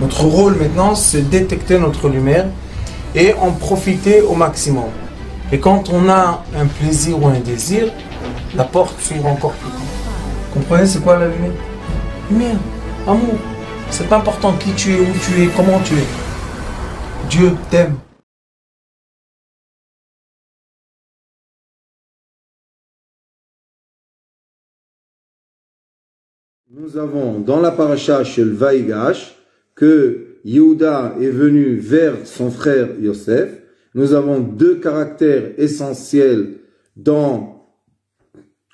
Notre rôle maintenant, c'est détecter notre lumière et en profiter au maximum. Et quand on a un plaisir ou un désir, la porte s'ouvre encore plus grand. Comprenez, c'est quoi la lumière? Lumière, amour. C'est pas important qui tu es, où tu es, comment tu es. Dieu t'aime. Nous avons dans la paracha Shel Vaïgash que Yehuda est venu vers son frère Yosef. Nous avons deux caractères essentiels dans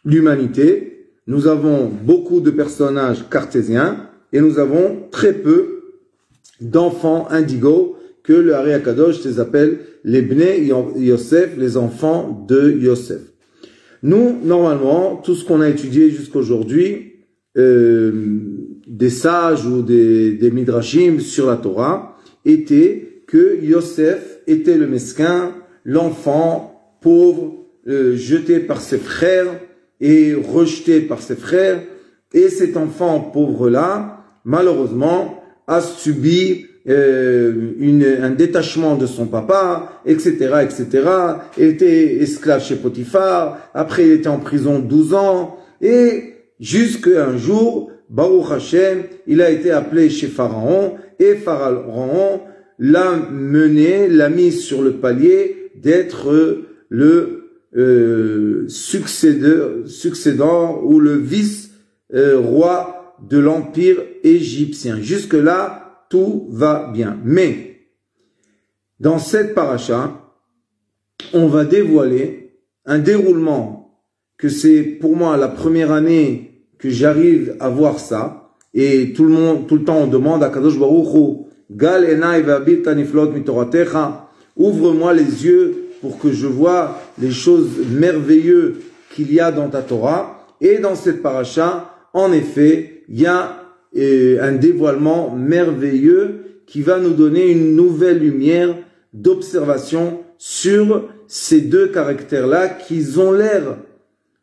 l'humanité. Nous avons beaucoup de personnages cartésiens et nous avons très peu d'enfants indigos que le Hari Akadosh les appelle les Bnei Yosef, les enfants de Yosef. Nous, normalement, tout ce qu'on a étudié jusqu'aujourd'hui, des sages ou des midrashim sur la Torah, était que Yosef était le mesquin, l'enfant pauvre, jeté par ses frères et rejeté par ses frères. Et cet enfant pauvre-là, malheureusement, a subi un détachement de son papa, etc., etc. Il était esclave chez Potiphar, après il était en prison 12 ans, et jusqu'à un jour, Baruch Hashem, il a été appelé chez Pharaon, et Pharaon l'a mené, l'a mis sur le palier d'être le succédant ou le vice-roi de l'empire égyptien. Jusque-là, tout va bien. Mais, dans cette paracha, on va dévoiler un déroulement que c'est pour moi la première année que j'arrive à voir ça, et tout le temps on demande à Kadosh Baruch Hu, Gal enai ve'abit taniflot mitoratecha, ouvre-moi les yeux pour que je vois les choses merveilleuses qu'il y a dans ta Torah. Et dans cette paracha, en effet, il y a un dévoilement merveilleux qui va nous donner une nouvelle lumière d'observation sur ces deux caractères-là qui ont l'air,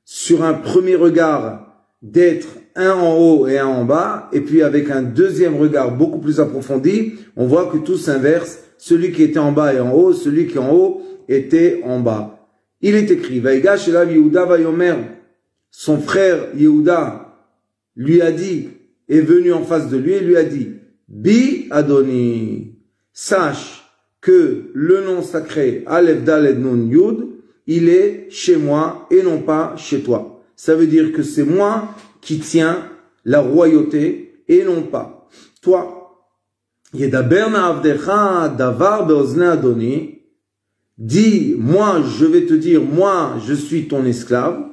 sur un premier regard, d'être un en haut et un en bas, et puis avec un deuxième regard beaucoup plus approfondi, on voit que tout s'inverse. Celui qui était en bas est en haut, celui qui est en haut était en bas. Il est écrit, Vaïgash elav Yehuda vayomer, son frère Yehuda lui a dit, est venu en face de lui et lui a dit, Bi Adoni, sache que le nom sacré Aleph Daled Nun Yud, il est chez moi et non pas chez toi. Ça veut dire que c'est moi qui tiens la royauté et non pas toi. Yedaber na'avdecha davar be'ozne Adoni, dis, moi je vais te dire, moi je suis ton esclave,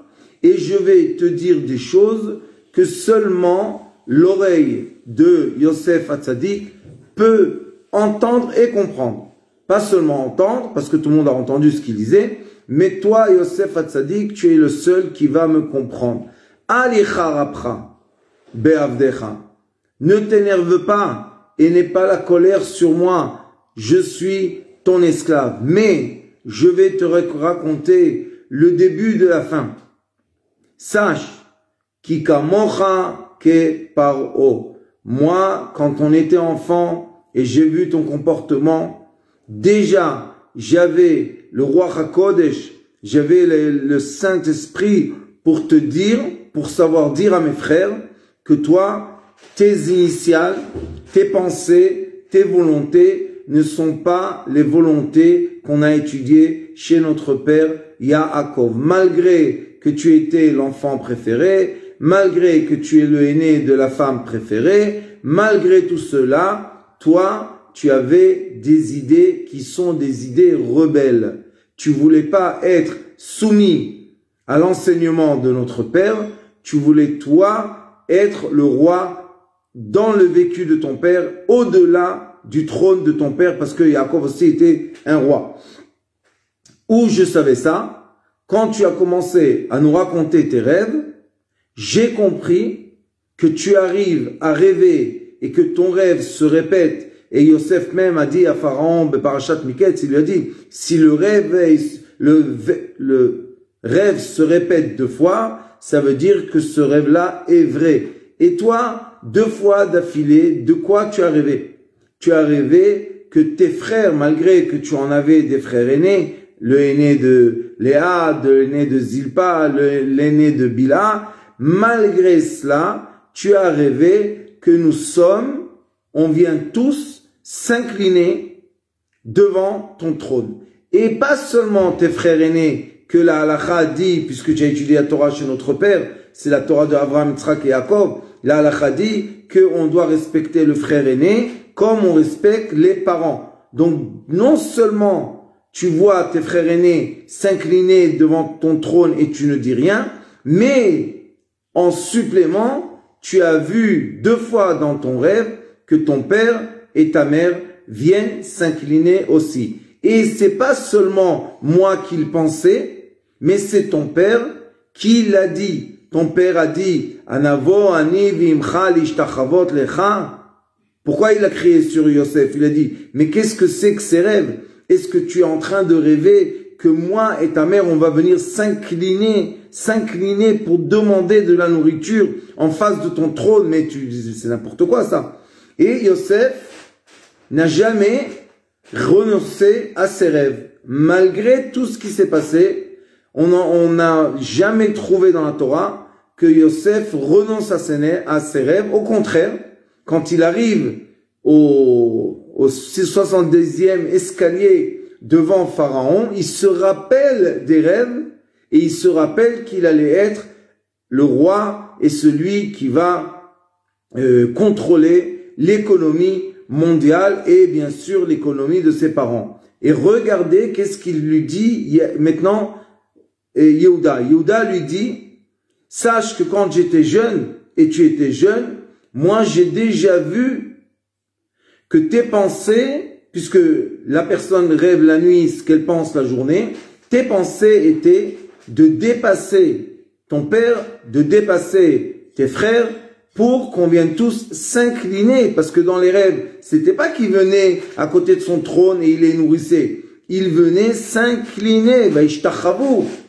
et je vais te dire des choses que seulement l'oreille de Yosef Hatzadik peut entendre et comprendre. Pas seulement entendre, parce que tout le monde a entendu ce qu'il disait, mais toi, Yosef Hatzadik, tu es le seul qui va me comprendre. Alicharapra be'avdecha. Ne t'énerve pas et n'aie pas la colère sur moi. Je suis ton esclave. Mais je vais te raconter le début de la fin. Sache, kikamocha ke paro. Moi, quand on était enfant et j'ai vu ton comportement, déjà, j'avais le roi HaKodesh, j'avais le Saint-Esprit pour te dire, pour savoir dire à mes frères que toi, tes initiales, tes pensées, tes volontés ne sont pas les volontés qu'on a étudiées chez notre père Yaakov. Malgré que tu étais l'enfant préféré, malgré que tu es le aîné de la femme préférée, malgré tout cela, toi, tu avais des idées qui sont des idées rebelles. Tu voulais pas être soumis à l'enseignement de notre père. Tu voulais, toi, être le roi dans le vécu de ton père, au-delà du trône de ton père, parce que Yaakov aussi était un roi. Où je savais ça, quand tu as commencé à nous raconter tes rêves, j'ai compris que tu arrives à rêver et que ton rêve se répète. Et Yosef même a dit à Pharaon, Parashat Miketz, il lui a dit, si le rêve se répète 2 fois, ça veut dire que ce rêve-là est vrai. Et toi, 2 fois d'affilée, de quoi tu as rêvé? tu as rêvé que tes frères, malgré que tu en avais des frères aînés, le aîné de Léa, l'aîné de Zilpa, l'aîné de Bila, malgré cela, tu as rêvé que on vient tous s'incliner devant ton trône. Et pas seulement tes frères aînés, que la halakha dit, puisque tu as étudié la Torah chez notre père, c'est la Torah de Abraham, Yitzhak et Jacob, la halakha dit qu'on doit respecter le frère aîné comme on respecte les parents. Donc, non seulement tu vois tes frères aînés s'incliner devant ton trône et tu ne dis rien, mais en supplément, tu as vu 2 fois dans ton rêve que ton père et ta mère viennent s'incliner aussi. Et c'est pas seulement moi qui le pensais, mais c'est ton père qui l'a dit. Ton père a dit, Anavo ani vimcha lishtachavot lecha. Pourquoi il a crié sur Yosef? Il a dit, mais qu'est-ce que c'est que ces rêves? Est-ce que tu es en train de rêver que moi et ta mère, on va venir s'incliner pour demander de la nourriture en face de ton trône? Mais c'est n'importe quoi ça. Et Yosef n'a jamais renoncé à ses rêves. Malgré tout ce qui s'est passé, on n'a jamais trouvé dans la Torah que Yosef renonce à ses rêves. Au contraire, quand il arrive au 70e escalier devant Pharaon, il se rappelle des rêves et il se rappelle qu'il allait être le roi et celui qui va contrôler l'économie mondiale et bien sûr l'économie de ses parents. Et regardez qu'est-ce qu'il lui dit maintenant Yehuda. Yehuda lui dit, sache que quand j'étais jeune et tu étais jeune, moi j'ai déjà vu que tes pensées, puisque la personne rêve la nuit ce qu'elle pense la journée, tes pensées étaient de dépasser ton père, de dépasser tes frères, pour qu'on vienne tous s'incliner, parce que dans les rêves, c'était pas qu'il venait à côté de son trône et il les nourrissait. Ils venaient s'incliner,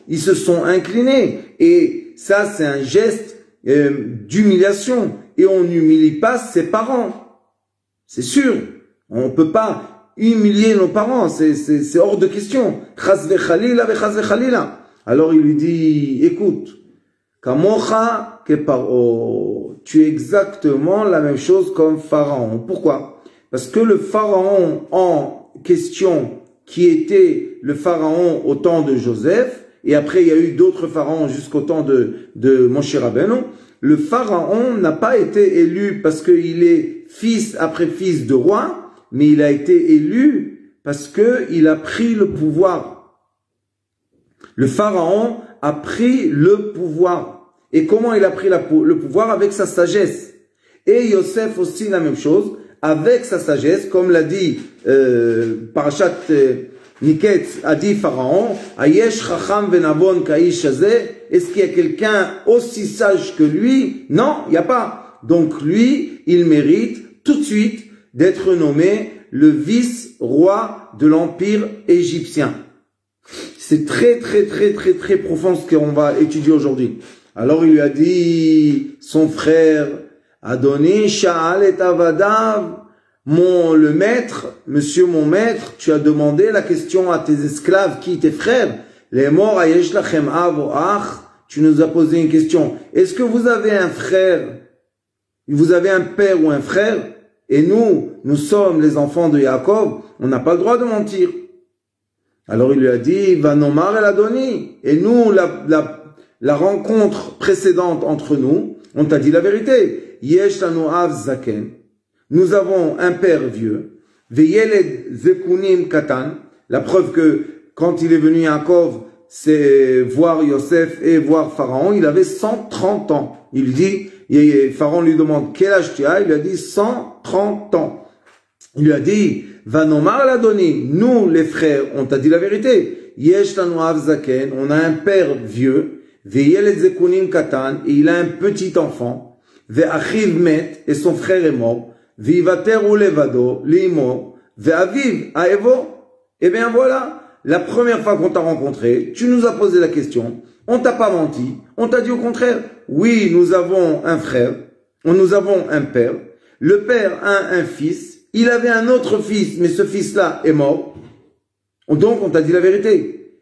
ils se sont inclinés. Et ça, c'est un geste d'humiliation. Et on n'humilie pas ses parents. C'est sûr. On peut pas humilier nos parents. C'est hors de question. Alors il lui dit, écoute, Kamocha ke Paro, tu es exactement la même chose comme Pharaon. Pourquoi? Parce que le Pharaon en question, qui était le Pharaon au temps de Joseph, et après il y a eu d'autres pharaons jusqu'au temps de Moshe Rabbeinu, le Pharaon n'a pas été élu parce qu'il est fils après fils de roi, mais il a été élu parce qu'il a pris le pouvoir. Le Pharaon a pris le pouvoir. Et comment il a pris le pouvoir? Avec sa sagesse. Et Yosef aussi la même chose, avec sa sagesse, comme l'a dit Parashat Miketz, a dit Pharaon, Ayesh chacham venavon kaish hazeh, est-ce qu'il y a quelqu'un aussi sage que lui? Non, il n'y a pas. Donc lui, il mérite tout de suite d'être nommé le vice-roi de l'empire égyptien. C'est très profond ce qu'on va étudier aujourd'hui. Alors il lui a dit, son frère, Adoni Sha'al et Avadav, le maître, monsieur mon maître, tu as demandé la question à tes esclaves, qui tes frères, les morts ayesh lachem av o ach, tu nous as posé une question. Est-ce que vous avez un frère, vous avez un père ou un frère, et nous sommes les enfants de Jacob, on n'a pas le droit de mentir. Alors il lui a dit, Vanomar el Adoni, et nous, la rencontre précédente entre nous, on t'a dit la vérité. Yesh lanu av zaken. Nous avons un père vieux. Veyeled zekunim katan. La preuve que quand il est venu Yaakov, c'est voir Yosef et voir Pharaon, il avait 130 ans. Il dit, Pharaon lui demande quel âge tu as, il lui a dit 130 ans. Il lui a dit, Vanomar l'Adoni, nous les frères, on t'a dit la vérité. Yesh lanu av zaken, on a un père vieux. Veyeled zekunim katan, et il a un petit enfant. Ve'achiv met, et son frère est mort. Vivater ou levado, l'imo, ve'aviv, aevo. Eh bien voilà, la première fois qu'on t'a rencontré, tu nous as posé la question, on t'a pas menti, on t'a dit au contraire, oui, nous avons un frère, nous avons un père, le père a un fils, il avait un autre fils, mais ce fils-là est mort. Donc, on t'a dit la vérité.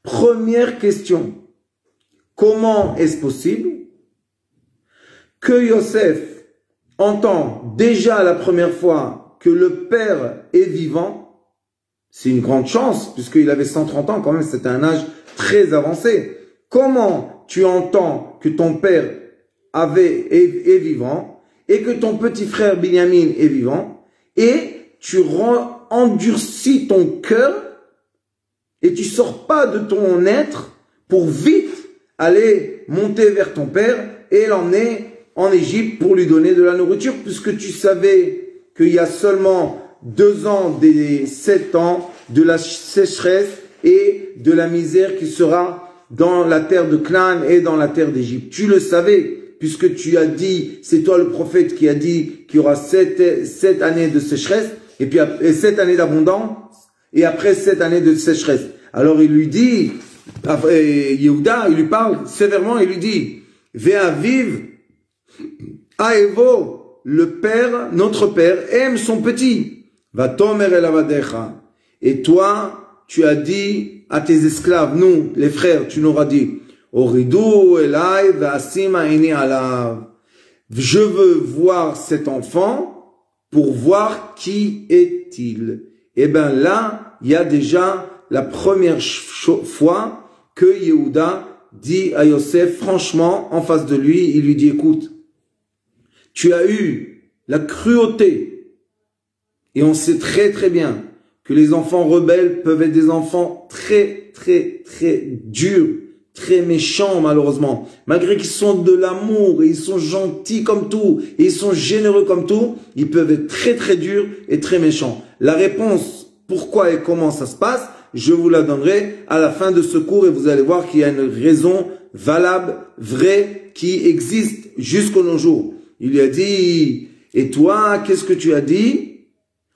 Première question. Comment est-ce possible que Yosef entend déjà la première fois que le père est vivant? C'est une grande chance, puisqu'il avait 130 ans, quand même, c'était un âge très avancé. Comment tu entends que ton père est vivant et que ton petit frère Binyamin est vivant et tu endurcis ton cœur et tu sors pas de ton être pour vite aller monter vers ton père et l'emmener en Égypte pour lui donner de la nourriture, puisque tu savais qu'il y a seulement 2 ans des 7 ans de la sécheresse et de la misère qui sera dans la terre de Canaan et dans la terre d'Égypte. Tu le savais, puisque tu as dit, c'est toi le prophète qui a dit qu'il y aura 7 années de sécheresse, et puis 7 années d'abondance, et après 7 années de sécheresse. Alors il lui dit, Yehuda, il lui parle sévèrement, il lui dit, Ve'aviv, Aevo, le père, notre père, aime son petit. Va tomer el avadecha. Et toi, tu as dit à tes esclaves, nous, les frères, tu nous auras dit, Oridu elai ve'asima ini alav. Je veux voir cet enfant pour voir qui est-il. Et bien là, il y a déjà la première fois que Yehuda dit à Yosef, franchement, en face de lui, il lui dit, écoute, tu as eu la cruauté, et on sait très très bien que les enfants rebelles peuvent être des enfants très très très durs, très méchants malheureusement, malgré qu'ils sont de l'amour, et ils sont gentils comme tout, et ils sont généreux comme tout, ils peuvent être très très durs et très méchants. La réponse, pourquoi et comment ça se passe, je vous la donnerai à la fin de ce cours, et vous allez voir qu'il y a une raison valable, vraie, qui existe jusqu'au nos jours. Il lui a dit, et toi, qu'est-ce que tu as dit?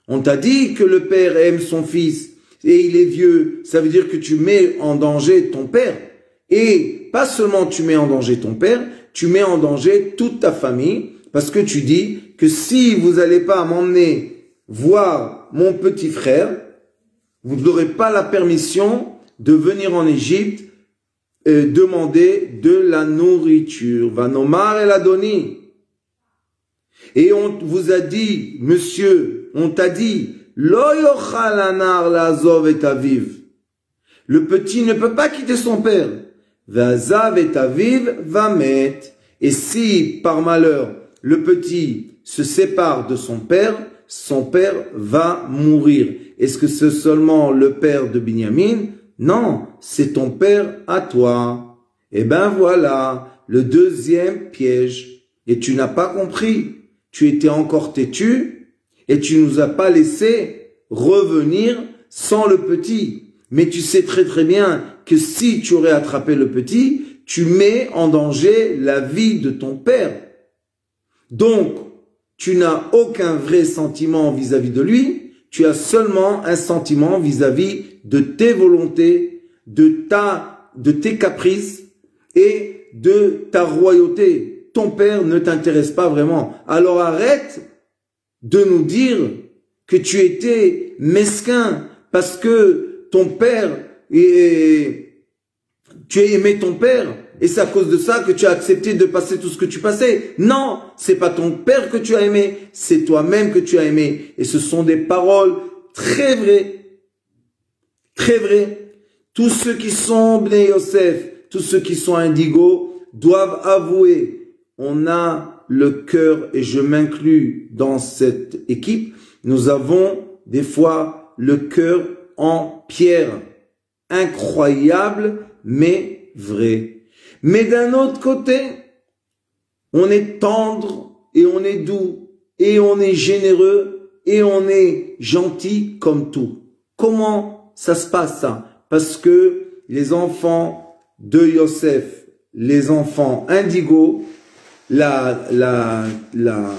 On t'a dit que le père aime son fils et il est vieux. Ça veut dire que tu mets en danger ton père. Et pas seulement tu mets en danger ton père, tu mets en danger toute ta famille, parce que tu dis que si vous n'allez pas m'emmener voir mon petit frère, vous n'aurez pas la permission de venir en Égypte demander de la nourriture. Vanomar el Adoni. Et on vous a dit, monsieur, on t'a dit, Lo yochal anar la'azov et aviv. Le petit ne peut pas quitter son père. Ve'azav et aviv vamet. Et si, par malheur, le petit se sépare de son père va mourir. Est-ce que c'est seulement le père de Binyamin? Non, c'est ton père à toi. Eh ben voilà, le deuxième piège. Et tu n'as pas compris. Tu étais encore têtu et tu nous as pas laissé revenir sans le petit. Mais tu sais très très bien que si tu aurais attrapé le petit, tu mets en danger la vie de ton père. Donc, tu n'as aucun vrai sentiment vis-à-vis de lui, tu as seulement un sentiment vis-à-vis de tes volontés, de tes caprices et de ta royauté. Ton père ne t'intéresse pas vraiment. Alors arrête de nous dire que tu étais mesquin parce que ton père, tu as aimé ton père et c'est à cause de ça que tu as accepté de passer tout ce que tu passais. Non, c'est pas ton père que tu as aimé, c'est toi-même que tu as aimé. Et ce sont des paroles très vraies. Très vraies. Tous ceux qui sont Bnei Yosef, tous ceux qui sont indigos doivent avouer. On a le cœur, et je m'inclus dans cette équipe, nous avons des fois le cœur en pierre. Incroyable, mais vrai. Mais d'un autre côté, on est tendre, et on est doux, et on est généreux, et on est gentil comme tout. Comment ça se passe ça? Parce que les enfants de Yosef, les enfants indigos, comment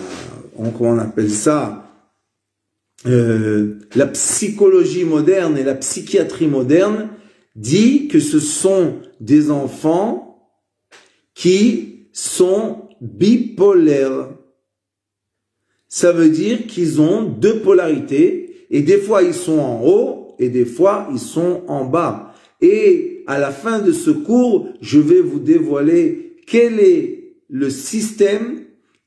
on appelle ça, la psychologie moderne et la psychiatrie moderne dit que ce sont des enfants qui sont bipolaires. Ça veut dire qu'ils ont deux polarités, et des fois ils sont en haut, et des fois ils sont en bas. Et à la fin de ce cours, je vais vous dévoiler quel est le système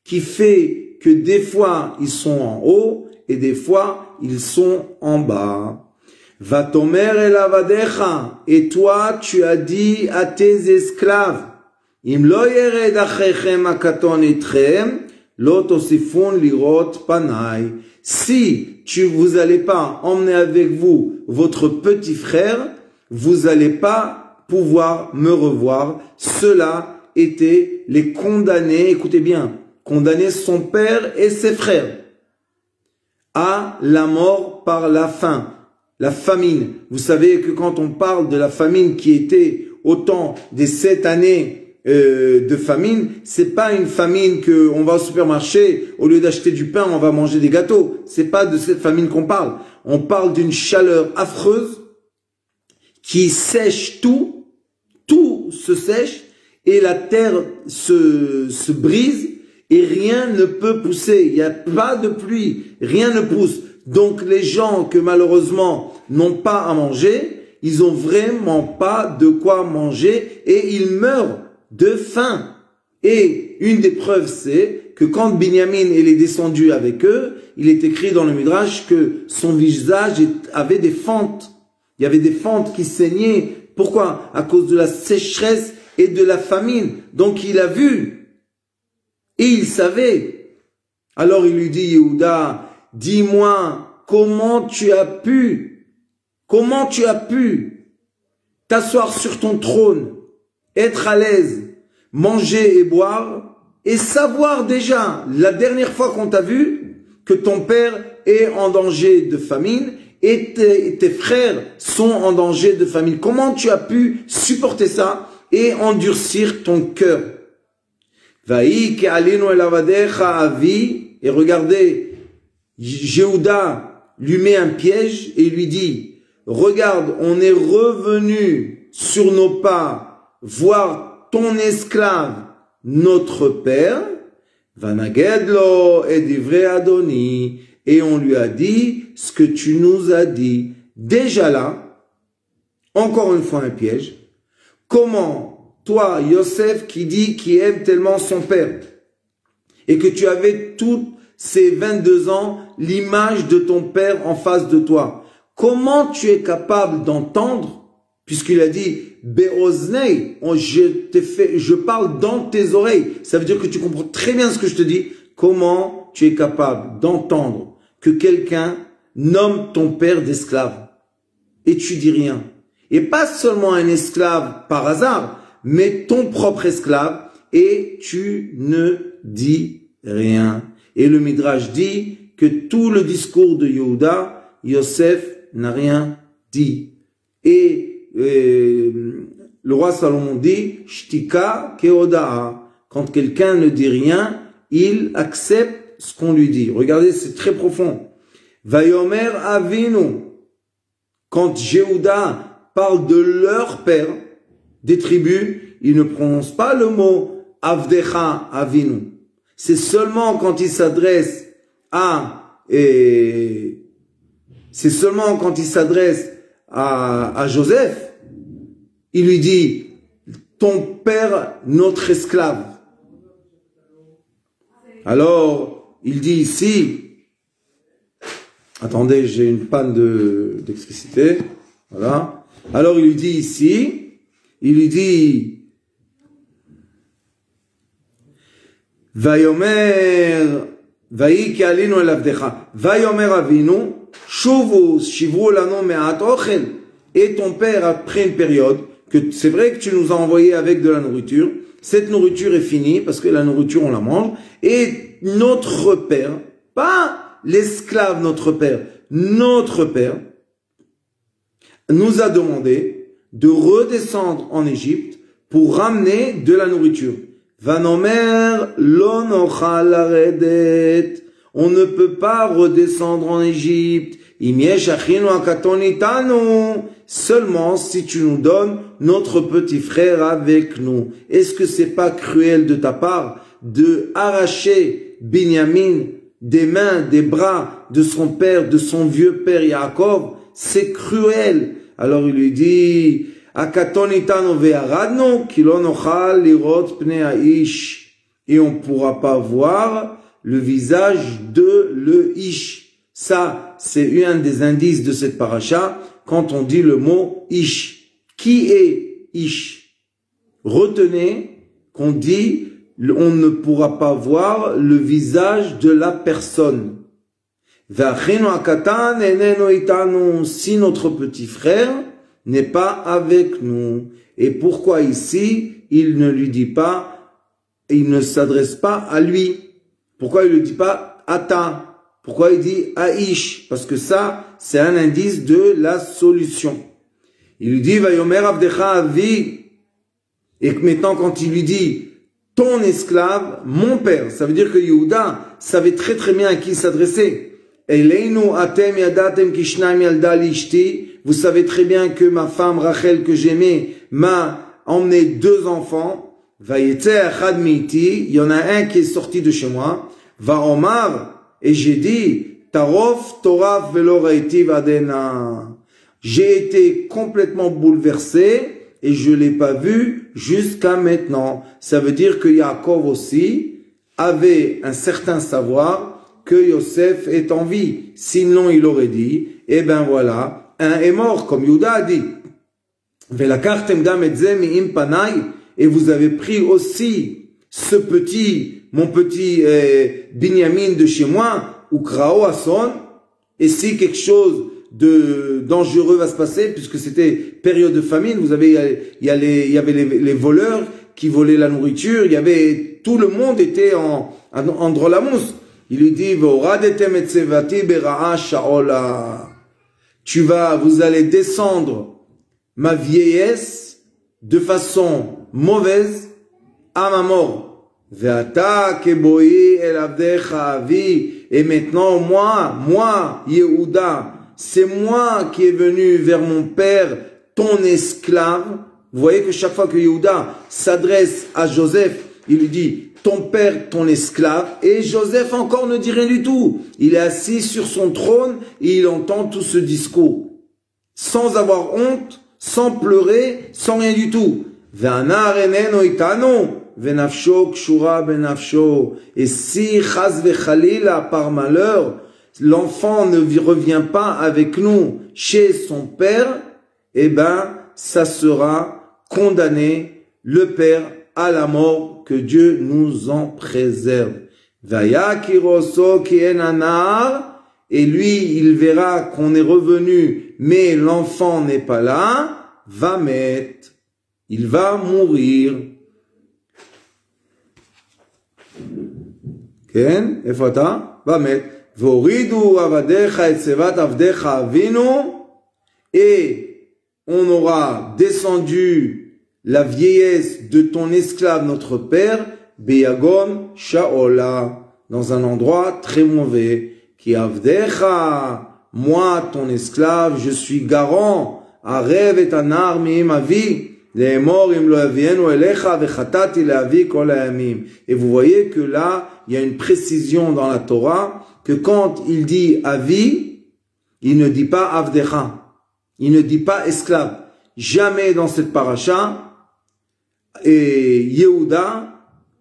qui fait que des fois ils sont en haut, et des fois ils sont en bas. Vatomer el avadecha, et toi tu as dit à tes esclaves, Im lo yered achechem akaton etrem, lo tosifun lirot panai. Si vous allez pas emmener avec vous votre petit frère, vous allez pas pouvoir me revoir. Cela était les condamnés, écoutez bien, condamner son père et ses frères à la mort par la faim. La famine. Vous savez que quand on parle de la famine qui était au temps des 7 années de famine, c'est pas une famine que on va au supermarché, au lieu d'acheter du pain, on va manger des gâteaux. C'est pas de cette famine qu'on parle. On parle d'une chaleur affreuse qui sèche tout se sèche et la terre se brise et rien ne peut pousser. Il n'y a pas de pluie, rien ne pousse. Donc les gens que malheureusement n'ont pas à manger, ils ont vraiment pas de quoi manger et ils meurent de faim. Et une des preuves, c'est que quand Binyamin est descendu avec eux, il est écrit dans le Midrash que son visage avait des fentes. Il y avait des fentes qui saignaient. Pourquoi? À cause de la sécheresse et de la famine. Donc il a vu et il savait. Alors il lui dit, Yehuda, dis-moi, comment tu as pu t'asseoir sur ton trône, être à l'aise, manger et boire, et savoir déjà, la dernière fois qu'on t'a vu, que ton père est en danger de famine, et tes frères sont en danger de famine. Comment tu as pu supporter ça et endurcir ton cœur? Et regardez, Yehuda lui met un piège et lui dit, regarde, on est revenu sur nos pas voir ton esclave, notre père, Vanagedlo et divrei Adoni, et on lui a dit ce que tu nous as dit. Déjà là, encore une fois un piège. Comment toi, Yosef, qui aime tellement son père, et que tu avais tous ces 22 ans l'image de ton père en face de toi, comment tu es capable d'entendre, puisqu'il a dit Beoznei, je parle dans tes oreilles, ça veut dire que tu comprends très bien ce que je te dis. Comment tu es capable d'entendre que quelqu'un nomme ton père d'esclave et tu dis rien? Et pas seulement un esclave par hasard, mais ton propre esclave, et tu ne dis rien. Et le Midrash dit que tout le discours de Yehuda, Yosef n'a rien dit. Et le roi Salomon dit, Shtika keodaa. Quand quelqu'un ne dit rien, il accepte ce qu'on lui dit. Regardez, c'est très profond. Vayomer Avinu. Quand Yehuda parle de leur père, des tribus, il ne prononce pas le mot Avdecha Avinu. C'est seulement quand il s'adresse à Joseph, il lui dit ton père, notre esclave. Alors, il dit ici, attendez, j'ai une panne d'électricité, voilà. Alors, il lui dit ici, il lui dit, Vayomer, Vaïki alinu el avdecha, Vayomer avinu, Shuvu, shivru lanu me'at ochel. Et ton père, après une période, que c'est vrai que tu nous as envoyé avec de la nourriture, cette nourriture est finie, parce que la nourriture, on la mange, et notre père, pas l'esclave, notre père, nous a demandé de redescendre en Égypte pour ramener de la nourriture. Vanomer lo nochal laredet. On ne peut pas redescendre en Égypte. Im yesh achinu hakaton itanu. Seulement si tu nous donnes notre petit frère avec nous. Est-ce que c'est pas cruel de ta part de arracher Binyamin des mains, des bras de son père, de son vieux père Yaakov, c'est cruel. Alors il lui dit, Akaton itano ve'aradno, kilo nochal lirot pnei ha'ish. Et on ne pourra pas voir le visage de le ish. Ça, c'est un des indices de cette paracha, quand on dit le mot ish. Qui est ish? Retenez qu'on dit, on ne pourra pas voir le visage de la personne. Si notre petit frère n'est pas avec nous. Et pourquoi ici, il ne lui dit pas, il ne s'adresse pas à lui? Pourquoi il ne dit pas Ata? Pourquoi il dit Aïch? Parce que ça, c'est un indice de la solution. Il lui dit Vayomer Avdecha Avi. Et maintenant, quand il lui dit ton esclave, mon père, ça veut dire que Yehuda savait très très bien à qui s'adresser. Eleinu atem yadatem kishnaim yalda lishti. Vous savez très bien que ma femme Rachel que j'aimais m'a emmené 2 enfants. Vayetze achad miti. Il y en a un qui est sorti de chez moi. Va Omar. Et j'ai dit Tarof toraf velo raiti vadena. J'ai été complètement bouleversé et je l'ai pas vu jusqu'à maintenant. Ça veut dire que Yaakov aussi avait un certain savoir que Yosef est en vie. Sinon, il aurait dit, eh ben voilà, un est mort, comme Yehuda a dit. Et vous avez pris aussi ce petit, mon petit Binyamin de chez moi, ou Krao Ason, et si quelque chose de dangereux va se passer, puisque c'était période de famine, vous avez, il y avait les voleurs qui volaient la nourriture, il y avait, tout le monde était en drôlamousse. Il lui dit, vous allez descendre ma vieillesse de façon mauvaise à ma mort. Et maintenant, moi, Yehuda, c'est moi qui est venu vers mon père, ton esclave. Vous voyez que chaque fois que Yehuda s'adresse à Joseph, il lui dit, ton père, ton esclave, et Joseph encore ne dit rien du tout. Il est assis sur son trône et il entend tout ce discours. Sans avoir honte, sans pleurer, sans rien du tout. Et si, chas vechalila, par malheur, l'enfant ne revient pas avec nous chez son père, eh ben, ça sera condamné, le père, à la mort, que Dieu nous en préserve. Et lui, il verra qu'on est revenu, mais l'enfant n'est pas là, va mettre. Il va mourir. Ken, efata, va mettre. Et on aura descendu la vieillesse de ton esclave, notre père, Beyagon Shaola, dans un endroit très mauvais, qui avdecha, moi, ton esclave, je suis garant, Arev et anar mi'im avi, le'emor im lo yavienu elecha vechatati le'avi kol ha'yamim. Et vous voyez que là, il y a une précision dans la Torah, que quand il dit avi, il ne dit pas avdecha, il ne dit pas esclave. Jamais dans cette paracha, et Yehuda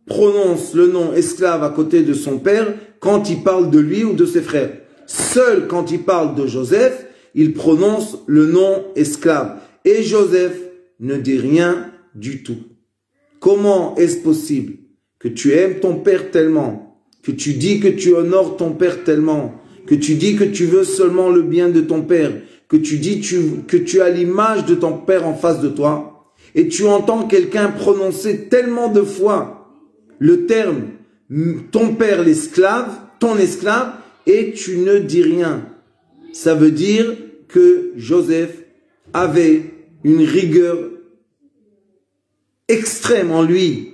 prononce le nom esclave à côté de son père quand il parle de lui ou de ses frères. Seul quand il parle de Joseph, il prononce le nom esclave. Et Joseph ne dit rien du tout. Comment est-ce possible que tu aimes ton père tellement, que tu dis que tu honores ton père tellement, que tu dis que tu veux seulement le bien de ton père, que tu dis que tu as l'image de ton père en face de toi, et tu entends quelqu'un prononcer tellement de fois le terme ton père l'esclave, ton esclave, et tu ne dis rien. Ça veut dire que Joseph avait une rigueur extrême en lui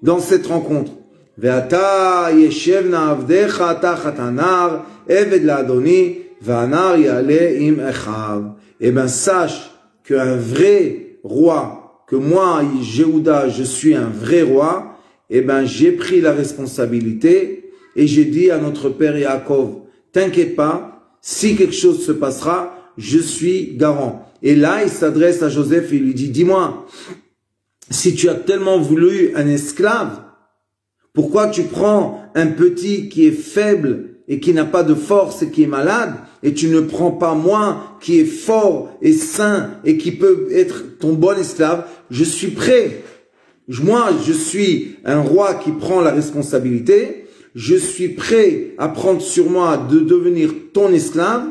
dans cette rencontre. Ve'ata yeshevna avdecha tachat anar eved la'adoni va'anar yale im echav. Eh ben sache qu'un vrai roi, que moi, Yehuda, je suis un vrai roi, eh ben, j'ai pris la responsabilité et j'ai dit à notre père Yaakov, t'inquiète pas, si quelque chose se passera, je suis garant. Et là, il s'adresse à Joseph et il lui dit, dis-moi, si tu as tellement voulu un esclave, pourquoi tu prends un petit qui est faible et qui n'a pas de force et qui est malade, et tu ne prends pas moi qui est fort et sain et qui peut être ton bon esclave? Je suis prêt. Moi, je suis un roi qui prend la responsabilité. Je suis prêt à prendre sur moi de devenir ton esclave,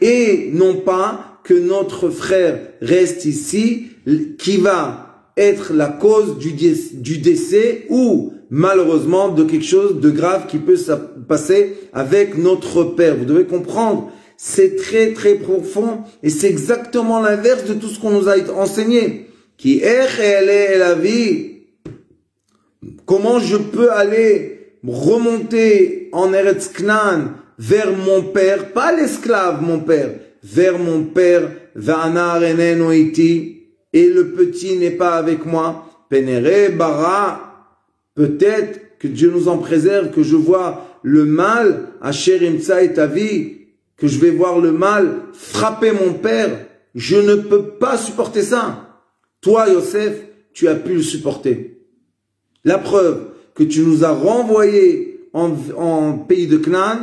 et non pas que notre frère reste ici, qui va être la cause du décès ou malheureusement de quelque chose de grave qui peut se passer avec notre père. Vous devez comprendre, c'est très très profond et c'est exactement l'inverse de tout ce qu'on nous a enseigné. Qui est la vie? Comment je peux aller remonter en Eretz Knan vers mon père, pas l'esclave, mon père, vers mon père, et le petit n'est pas avec moi. Penere bara, peut-être que Dieu nous en préserve, que je vois le mal, Asher imtsa et avi, que je vais voir le mal frapper mon père. Je ne peux pas supporter ça. Toi, Yosef, tu as pu le supporter. La preuve que tu nous as renvoyés en pays de Canaan,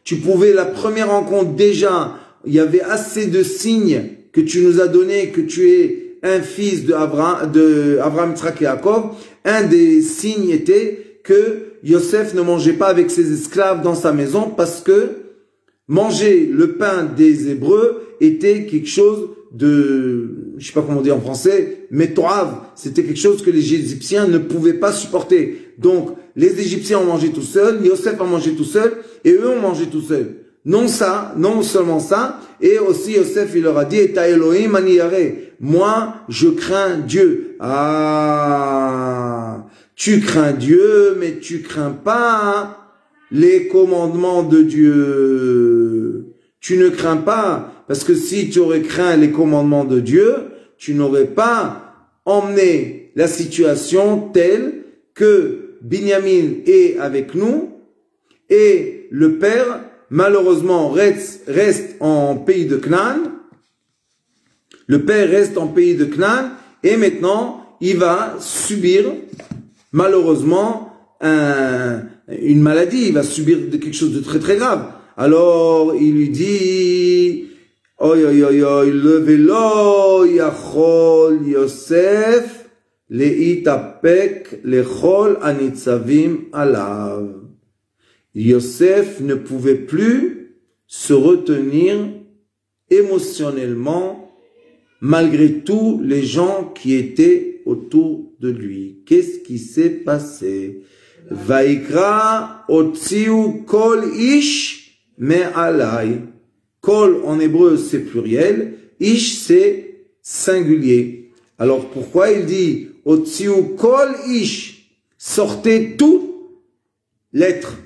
tu pouvais, la première rencontre déjà, il y avait assez de signes que tu nous as donné, que tu es un fils d'Abraham, Yitzhak et Yaakov. Un des signes était que Yosef ne mangeait pas avec ses esclaves dans sa maison parce que manger le pain des Hébreux était quelque chose de, je sais pas comment dire en français, métorave. C'était quelque chose que les Égyptiens ne pouvaient pas supporter. Donc, les Égyptiens ont mangé tout seuls, Yosef a mangé tout seul, et eux ont mangé tout seuls. Non ça, non seulement ça, et aussi Yosef, il leur a dit, et ta Elohim ani yareh. Moi, je crains Dieu. Ah, tu crains Dieu, mais tu crains pas les commandements de Dieu. Tu ne crains pas, parce que si tu aurais craint les commandements de Dieu, tu n'aurais pas emmené la situation telle que Binyamin est avec nous, et le père, malheureusement, reste en pays de Canaan. Le père reste en pays de Canaan, et maintenant, il va subir, malheureusement, une maladie. Il va subir quelque chose de très très grave. Alors, il lui dit, oi, oi, oi, oi, levelo yachol Yosef leitapek lechol anitzavim alav. Yosef ne pouvait plus se retenir émotionnellement malgré tous les gens qui étaient autour de lui. Qu'est-ce qui s'est passé? Vaikra otziu kol ish me'alai. Kol en hébreu c'est pluriel, ish c'est singulier. Alors pourquoi il dit otziu kol ish? Sortez tout l'être,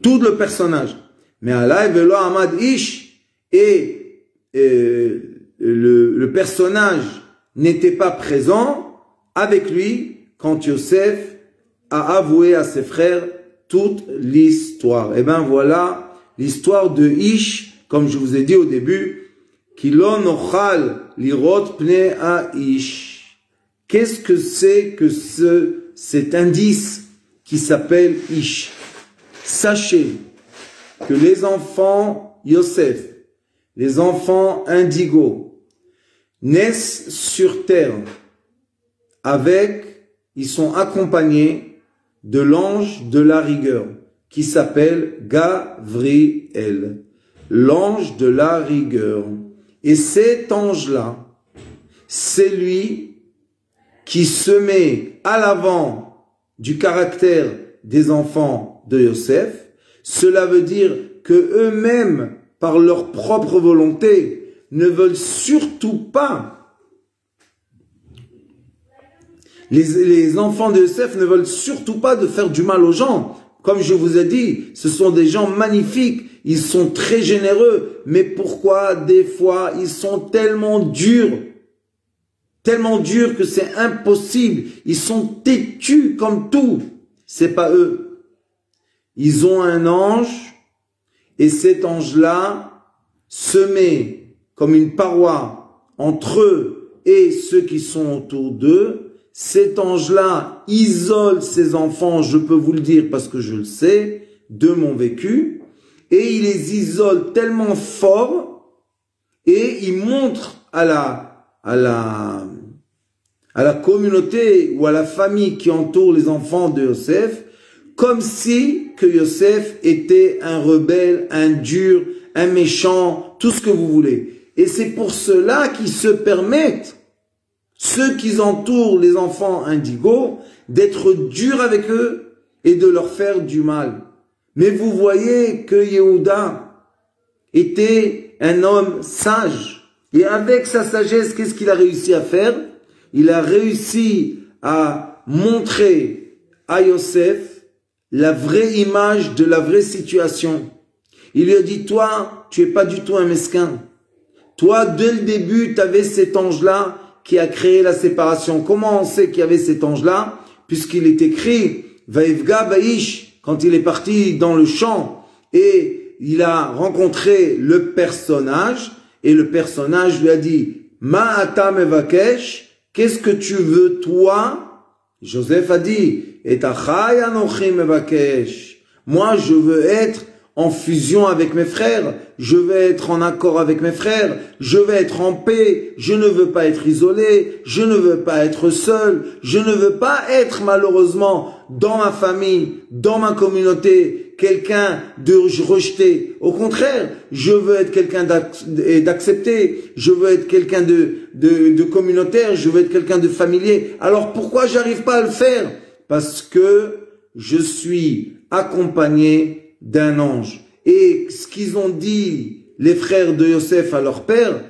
tout le personnage. Me'alai velo amad ish, et le personnage n'était pas présent avec lui quand Yosef a avoué à ses frères toute l'histoire. Et ben voilà l'histoire de Ish, comme je vous ai dit au début, Kilon ochal lirot pne a Ish. Qu'est-ce que c'est que cet indice qui s'appelle Ish? Sachez que les enfants Yosef, les enfants indigo, naissent sur terre ils sont accompagnés de l'ange de la rigueur, qui s'appelle Gavriel, l'ange de la rigueur. Et cet ange-là, c'est lui qui se met à l'avant du caractère des enfants de Yosef. Cela veut dire que eux-mêmes, par leur propre volonté, ne veulent surtout pas. Les enfants de Yosef ne veulent surtout pas de faire du mal aux gens. Comme je vous ai dit, ce sont des gens magnifiques, ils sont très généreux. Mais pourquoi des fois ils sont tellement durs que c'est impossible. Ils sont têtus comme tout. C'est pas eux. ils ont un ange et cet ange-là se met comme une paroi entre eux et ceux qui sont autour d'eux. Cet ange-là isole ses enfants, je peux vous le dire parce que je le sais, de mon vécu, et il les isole tellement fort et il montre à la communauté ou à la famille qui entoure les enfants de Yosef, comme si que Yosef était un rebelle, un dur, un méchant, tout ce que vous voulez. Et c'est pour cela qu'ils se permettent, ceux qui entourent les enfants indigos, d'être durs avec eux et de leur faire du mal. Mais vous voyez que Yehuda était un homme sage. Et avec sa sagesse, qu'est-ce qu'il a réussi à faire? Il a réussi à montrer à Yosef la vraie image de la vraie situation. Il lui a dit, toi, tu es pas du tout un mesquin. Toi, dès le début, tu avais cet ange-là qui a créé la séparation. Comment on sait qu'il y avait cet ange-là? Puisqu'il est écrit, Vaivga Baïsh, quand il est parti dans le champ et il a rencontré le personnage, et le personnage lui a dit, Ma'ata mevakesh, qu'est-ce que tu veux toi? Joseph a dit, Et achai anochi mevakesh, moi je veux être en fusion avec mes frères, je veux être en accord avec mes frères, je veux être en paix, je ne veux pas être isolé, je ne veux pas être seul, je ne veux pas être malheureusement dans ma famille, dans ma communauté, quelqu'un de rejeté. Au contraire, je veux être quelqu'un d'accepté, je veux être quelqu'un de communautaire, je veux être quelqu'un de familier. Alors pourquoi j'arrive pas à le faire? Parce que je suis accompagné d'un ange. Et ce qu'ils ont dit, les frères de Yosef à leur père,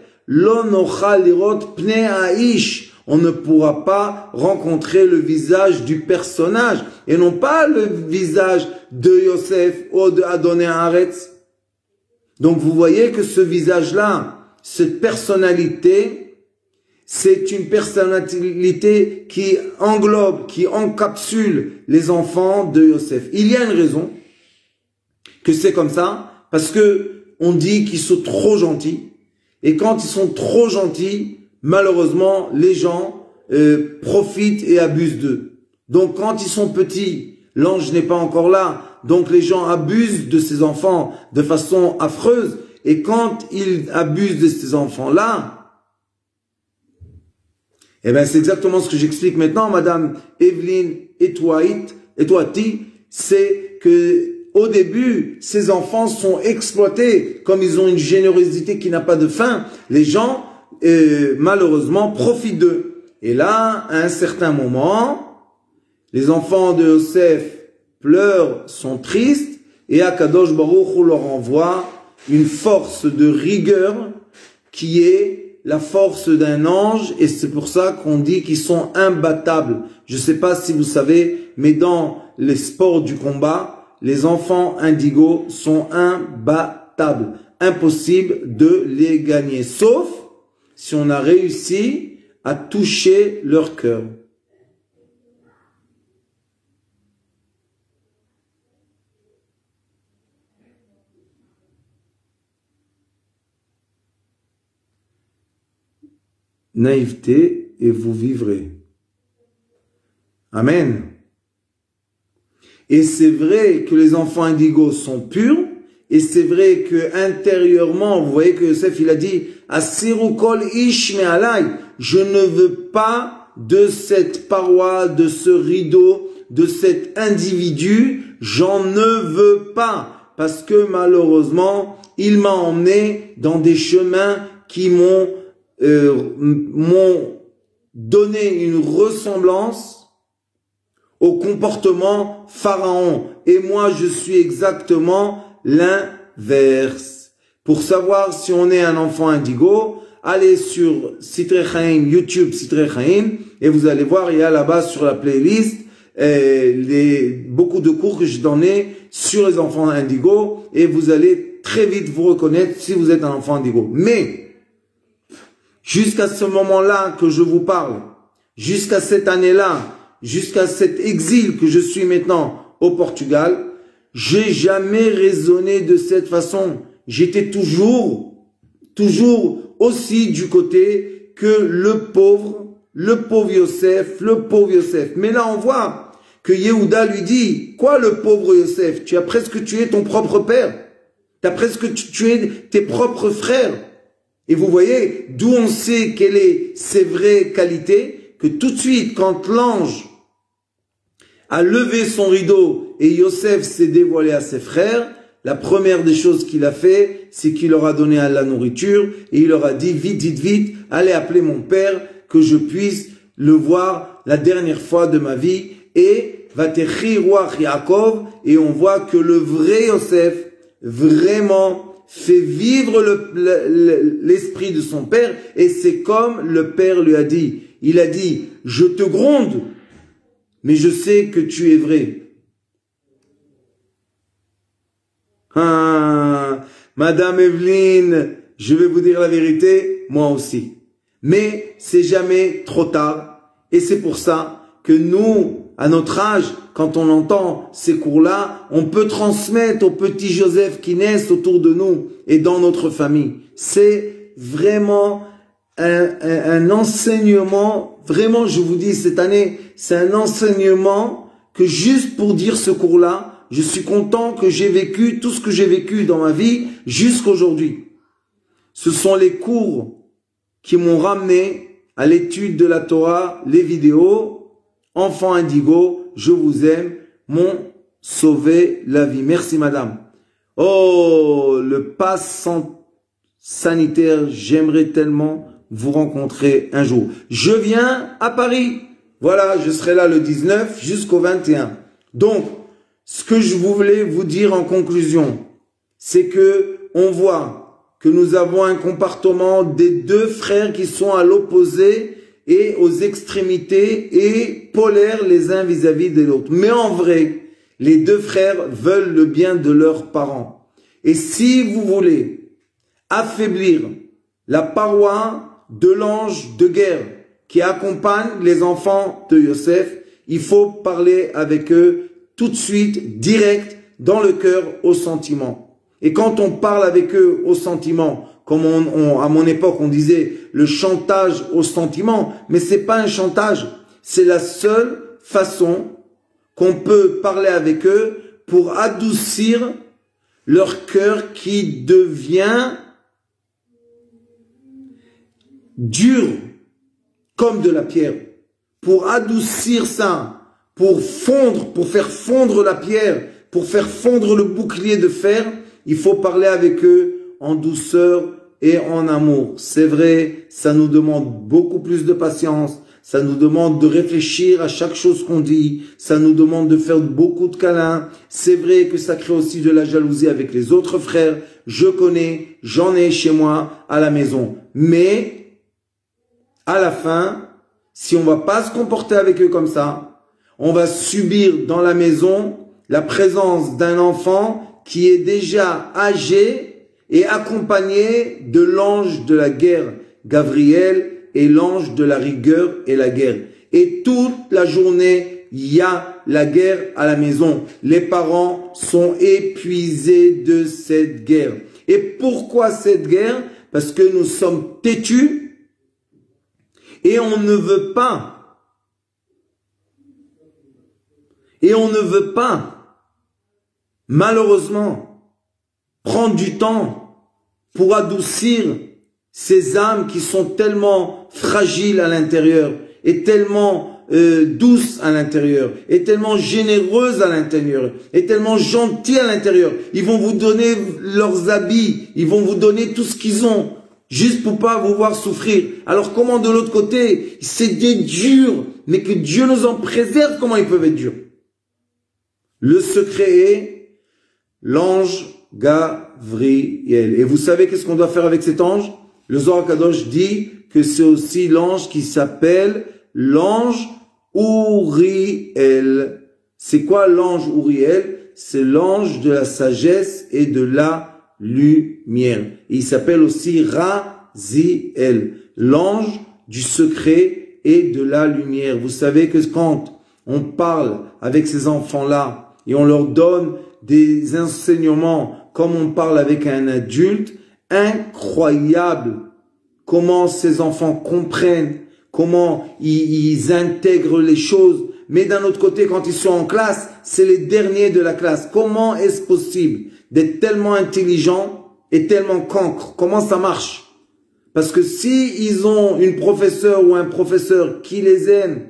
on ne pourra pas rencontrer le visage du personnage, et non pas le visage de Yosef ou de Adonai Haaretz. Donc vous voyez que ce visage-là, cette personnalité, c'est une personnalité qui englobe, qui encapsule les enfants de Yosef. Il y a une raison que c'est comme ça, parce que on dit qu'ils sont trop gentils, et quand ils sont trop gentils, malheureusement, les gens profitent et abusent d'eux. Donc quand ils sont petits, l'ange n'est pas encore là, donc les gens abusent de ces enfants de façon affreuse, et quand ils abusent de ces enfants-là, eh ben c'est exactement ce que j'explique maintenant, Madame Evelyne Etouati, c'est que au début, ces enfants sont exploités, comme ils ont une générosité qui n'a pas de fin. Les gens, malheureusement, profitent d'eux. Et là, à un certain moment, les enfants de Yosef pleurent, sont tristes, et Akadosh Baruch Hu leur envoie une force de rigueur qui est la force d'un ange, et c'est pour ça qu'on dit qu'ils sont imbattables. Je ne sais pas si vous savez, mais dans les sports du combat, les enfants indigos sont imbattables. Impossible de les gagner. Sauf si on a réussi à toucher leur cœur. Naïveté et vous vivrez. Amen. Et c'est vrai que les enfants indigos sont purs, et c'est vrai que intérieurement, vous voyez que Yosef, il a dit, Asiru kol ish me'alai, je ne veux pas de cette paroi, de ce rideau, de cet individu, j'en ne veux pas, parce que malheureusement, il m'a emmené dans des chemins qui m'ont donné une ressemblance au comportement pharaon. Et moi, je suis exactement l'inverse. Pour savoir si on est un enfant indigo, allez sur Sitrei Chaim, YouTube Sitrei Chaim, et vous allez voir, il y a là-bas sur la playlist beaucoup de cours que je donnais sur les enfants indigos, et vous allez très vite vous reconnaître si vous êtes un enfant indigo. Mais, jusqu'à ce moment-là que je vous parle, jusqu'à cette année-là, jusqu'à cet exil que je suis maintenant au Portugal, j'ai jamais raisonné de cette façon. J'étais toujours aussi du côté que le pauvre Yosef. Mais là, on voit que Yehuda lui dit, quoi le pauvre Yosef? Tu as presque tué ton propre père. Tu as presque tué tes propres frères. Et vous voyez, d'où on sait quelles sont ses vraies qualités, que tout de suite, quand l'ange a levé son rideau et Yosef s'est dévoilé à ses frères, la première des choses qu'il a fait, c'est qu'il leur a donné à la nourriture et il leur a dit, vite, allez appeler mon père, que je puisse le voir la dernière fois de ma vie. Et Vatechi Ruach Yaakov, et on voit que le vrai Yosef, vraiment, fait vivre l'esprit de son père, et c'est comme le père lui a dit. Il a dit, je te gronde, mais je sais que tu es vrai. Ah, Madame Evelyne, je vais vous dire la vérité, moi aussi. Mais c'est jamais trop tard, et c'est pour ça que nous, à notre âge, quand on entend ces cours-là, on peut transmettre aux petits Joseph qui naissent autour de nous et dans notre famille. C'est vraiment un enseignement, vraiment je vous dis cette année, c'est un enseignement que juste pour dire ce cours-là, je suis content que j'ai vécu tout ce que j'ai vécu dans ma vie jusqu'aujourd'hui. Ce sont les cours qui m'ont ramené à l'étude de la Torah, les vidéos. Enfant Indigo, je vous aime, m'ont sauvé la vie. Merci madame. Oh, le pass sanitaire, j'aimerais tellement vous rencontrer un jour. Je viens à Paris. Voilà, je serai là le 19 jusqu'au 21. Donc, ce que je voulais vous dire en conclusion, c'est que on voit que nous avons un comportement des deux frères qui sont à l'opposé et aux extrémités et polaires les uns vis-à-vis de l'autre. Mais en vrai, les deux frères veulent le bien de leurs parents. Et si vous voulez affaiblir la paroi de l'ange de guerre qui accompagne les enfants de Yosef, il faut parler avec eux tout de suite, direct, dans le cœur, au sentiment. Et quand on parle avec eux au sentiment, comme à mon époque, on disait le chantage au sentiment, mais c'est pas un chantage. C'est la seule façon qu'on peut parler avec eux pour adoucir leur cœur qui devient dur comme de la pierre. Pour adoucir ça, pour faire fondre la pierre, pour faire fondre le bouclier de fer, il faut parler avec eux en douceur et en amour. C'est vrai, ça nous demande beaucoup plus de patience, ça nous demande de réfléchir à chaque chose qu'on dit, ça nous demande de faire beaucoup de câlins. C'est vrai que ça crée aussi de la jalousie avec les autres frères. Je connais, j'en ai chez moi à la maison. Mais, à la fin, si on va pas se comporter avec eux comme ça, on va subir dans la maison la présence d'un enfant qui est déjà âgé et accompagné de l'ange de la guerre, Gabriel, et l'ange de la rigueur et la guerre. Et toute la journée, il y a la guerre à la maison. Les parents sont épuisés de cette guerre. Et pourquoi cette guerre? Parce que nous sommes têtus et on ne veut pas. Et on ne veut pas, malheureusement, prendre du temps pour adoucir ces âmes qui sont tellement fragiles à l'intérieur et tellement douces à l'intérieur et tellement généreuses à l'intérieur et tellement gentilles à l'intérieur. Ils vont vous donner leurs habits, ils vont vous donner tout ce qu'ils ont juste pour pas vous voir souffrir. Alors comment de l'autre côté, c'est des durs, mais que Dieu nous en préserve, comment ils peuvent être durs? Le secret est l'ange Gabriel. Et vous savez qu'est-ce qu'on doit faire avec cet ange? Le Zohar Kadosh dit que c'est aussi l'ange qui s'appelle l'ange Uriel. C'est quoi l'ange Uriel? C'est l'ange de la sagesse et de la lumière. Et il s'appelle aussi Raziel, l'ange du secret et de la lumière. Vous savez que quand on parle avec ces enfants-là et on leur donne des enseignements comme on parle avec un adulte, incroyable. Comment ces enfants comprennent, comment ils intègrent les choses. Mais d'un autre côté, quand ils sont en classe, c'est les derniers de la classe. Comment est-ce possible d'être tellement intelligent et tellement cancre? Comment ça marche? Parce que si ils ont une professeure ou un professeur qui les aime,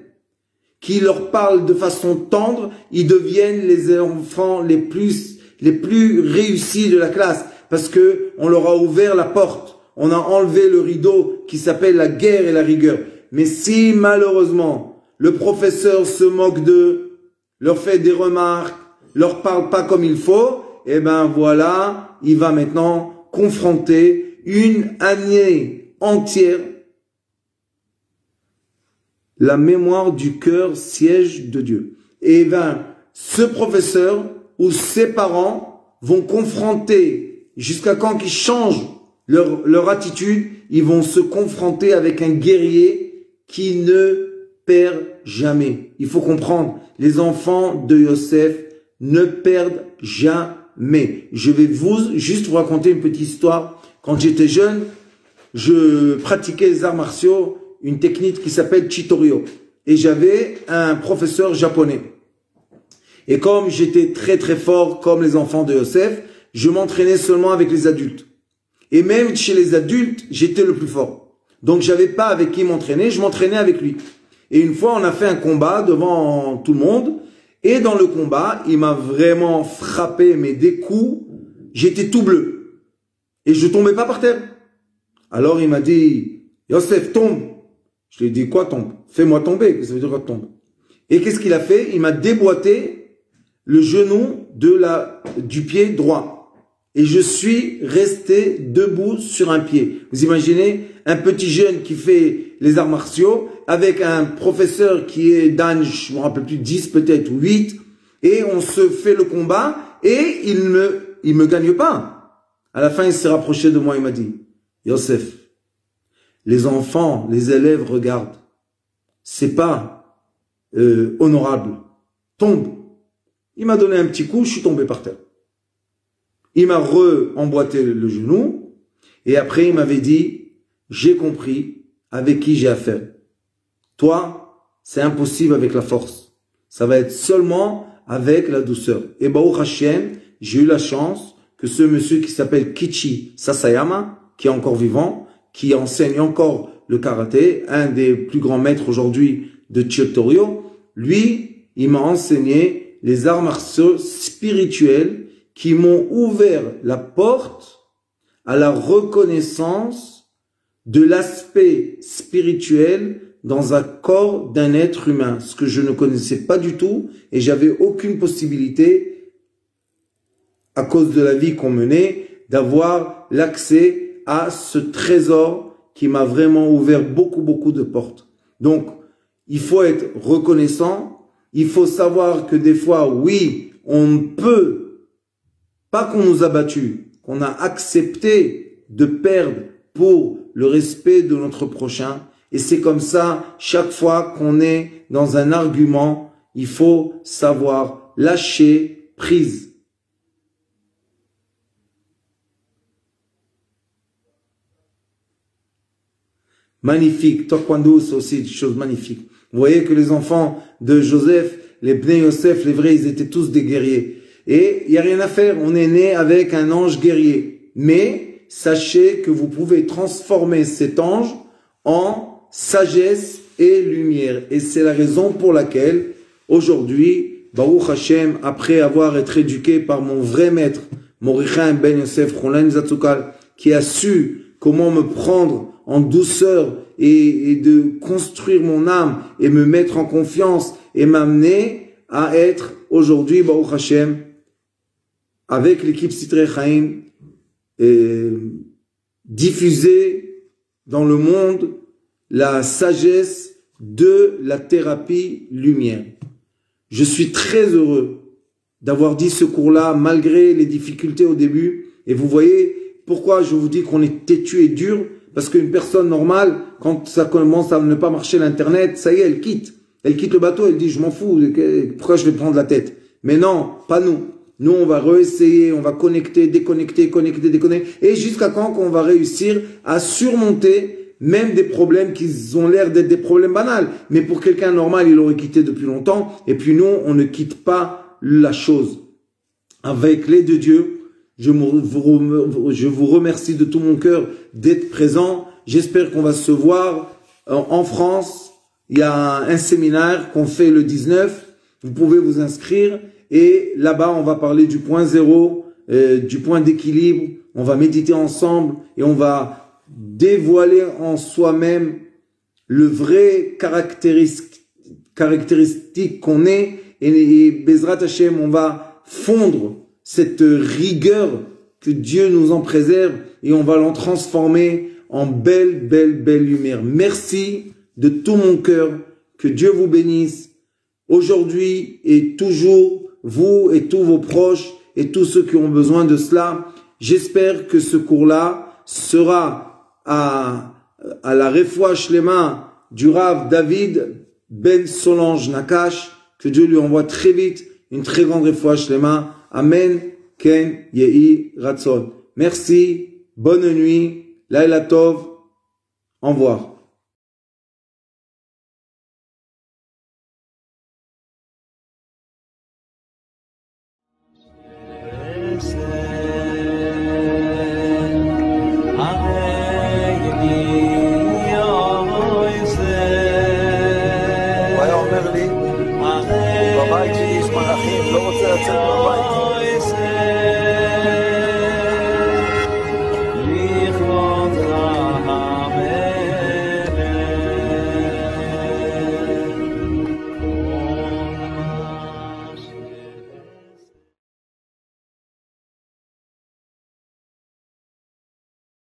qui leur parle de façon tendre, ils deviennent les enfants les plus réussis de la classe. Parce que on leur a ouvert la porte. On a enlevé le rideau qui s'appelle la guerre et la rigueur. Mais si malheureusement, le professeur se moque d'eux, leur fait des remarques, leur parle pas comme il faut, eh ben voilà, il va maintenant confronter une année entière. La mémoire du cœur, siège de Dieu. Et ben, ce professeur ou ses parents vont confronter, jusqu'à quand qu'ils changent leur attitude, ils vont se confronter avec un guerrier qui ne perd jamais. Il faut comprendre, les enfants de Yosef ne perdent jamais. Je vais juste vous raconter une petite histoire. Quand j'étais jeune, je pratiquais les arts martiaux, une technique qui s'appelle Chitorio. Et j'avais un professeur japonais. Et comme j'étais très très fort comme les enfants de Yosef, je m'entraînais seulement avec les adultes. Et même chez les adultes, j'étais le plus fort. Donc j'avais pas avec qui m'entraîner, je m'entraînais avec lui. Et une fois, on a fait un combat devant tout le monde. Et dans le combat, il m'a vraiment frappé, mais des coups, j'étais tout bleu. Et je tombais pas par terre. Alors il m'a dit, Yosef, tombe. Je lui ai dit, quoi tombe? Fais-moi tomber. Qu'est-ce que ça veut dire quoi tombe? Et qu'est-ce qu'il a fait? Il m'a déboîté le genou du pied droit. Et je suis resté debout sur un pied. Vous imaginez un petit jeune qui fait les arts martiaux avec un professeur qui est d'âge, je me rappelle plus, 10 peut-être, ou 8. Et on se fait le combat et il me gagne pas. À la fin, il s'est rapproché de moi, il m'a dit, Yosef, les enfants, les élèves regardent. C'est pas honorable. Tombe. Il m'a donné un petit coup, je suis tombé par terre. Il m'a re-emboîté le genou. Et après, il m'avait dit, j'ai compris avec qui j'ai affaire. Toi, c'est impossible avec la force. Ça va être seulement avec la douceur. Et Baruch Hashem, j'ai eu la chance que ce monsieur qui s'appelle Kichi Sasayama, qui est encore vivant, qui enseigne encore le karaté, un des plus grands maîtres aujourd'hui de Chitorio, lui, il m'a enseigné les arts martiaux spirituels qui m'ont ouvert la porte à la reconnaissance de l'aspect spirituel dans un corps d'un être humain, ce que je ne connaissais pas du tout et j'avais aucune possibilité, à cause de la vie qu'on menait, d'avoir l'accès à ce trésor qui m'a vraiment ouvert beaucoup de portes. Donc, il faut être reconnaissant, il faut savoir que des fois, oui, on ne peut pas qu'on nous a battus, qu'on a accepté de perdre pour le respect de notre prochain. Et c'est comme ça, chaque fois qu'on est dans un argument, il faut savoir lâcher prise. Magnifique. Taekwondo, c'est aussi une chose magnifique. Vous voyez que les enfants de Joseph, les Bnei Yosef, les vrais, ils étaient tous des guerriers. Et il n'y a rien à faire, on est né avec un ange guerrier. Mais sachez que vous pouvez transformer cet ange en sagesse et lumière. Et c'est la raison pour laquelle, aujourd'hui, Baruch Hashem, après avoir été éduqué par mon vrai maître, Mordechai Ben Yosef Chonlan Zatzukal, qui a su comment me prendre en douceur et de construire mon âme et me mettre en confiance et m'amener à être aujourd'hui, Baruch Hashem, avec l'équipe Sitrei Chaim, diffuser dans le monde la sagesse de la thérapie lumière. Je suis très heureux d'avoir dit ce cours-là, malgré les difficultés au début. Et vous voyez pourquoi je vous dis qu'on est têtu et dur, parce qu'une personne normale, quand ça commence à ne pas marcher l'Internet, ça y est, elle quitte. Elle quitte le bateau, elle dit, je m'en fous, pourquoi je vais prendre la tête? Mais non, pas nous. Nous, on va réessayer, on va connecter, déconnecter, connecter, déconnecter. Et jusqu'à quand qu'on va réussir à surmonter même des problèmes qui ont l'air d'être des problèmes banals. Mais pour quelqu'un normal, il aurait quitté depuis longtemps. Et puis nous, on ne quitte pas la chose. Avec l'aide de Dieu, je vous remercie de tout mon cœur d'être présent. J'espère qu'on va se voir en France. Il y a un séminaire qu'on fait le 19. Vous pouvez vous inscrire. Et là-bas, on va parler du point zéro, du point d'équilibre. On va méditer ensemble et on va dévoiler en soi-même le vrai caractéristique qu'on est. Et Bezrat Hashem, on va fondre cette rigueur que Dieu nous en préserve et on va l'en transformer en belle lumière. Merci de tout mon cœur. Que Dieu vous bénisse aujourd'hui et toujours. Vous et tous vos proches et tous ceux qui ont besoin de cela. J'espère que ce cours-là sera à la refoua shlema du Rav David Ben Solange Nakash. Que Dieu lui envoie très vite une très grande refoua shlema. Amen. Ken Yehi Ratzon. Merci. Bonne nuit. Laila Tov. Au revoir.